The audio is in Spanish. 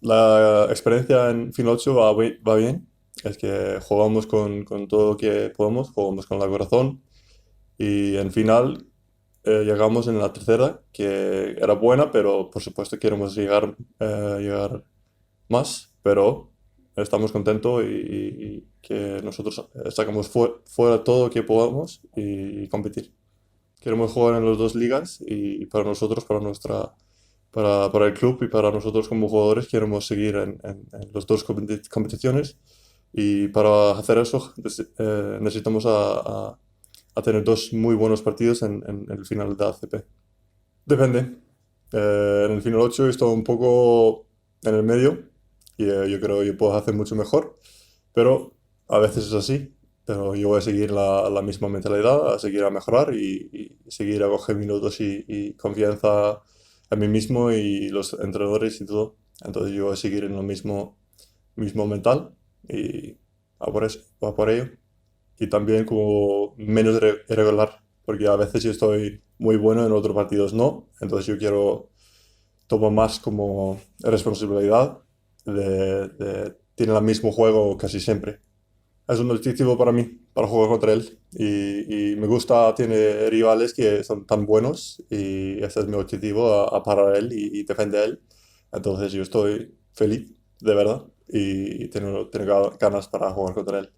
La experiencia en Final 8 va bien. Es que jugamos con todo lo que podemos, jugamos con el corazón. Y en final llegamos en la tercera, que era buena, pero por supuesto queremos llegar más. Pero estamos contentos y que nosotros sacamos fuera todo lo que podamos y competir. Queremos jugar en las dos ligas y para nosotros, para el club y para nosotros como jugadores queremos seguir en las dos competiciones y para hacer eso necesitamos a tener dos muy buenos partidos en el final de ACP. Depende. En el final 8 estoy un poco en el medio y yo creo que puedo hacer mucho mejor, pero a veces es así. Pero yo voy a seguir la misma mentalidad, a seguir a mejorar y seguir a coger minutos y confianza en mí mismo y los entrenadores y todo. Entonces yo voy a seguir en lo mismo mental y a por ello. Y también como menos irregular, porque a veces yo estoy muy bueno, en otros partidos no. Entonces yo quiero tomar más como responsabilidad de tener el mismo juego casi siempre. Es un objetivo para mí, para jugar contra él. Y me gusta, tiene rivales que son tan buenos y ese es mi objetivo, a parar a él y defender a él. Entonces yo estoy feliz, de verdad, y tengo ganas para jugar contra él.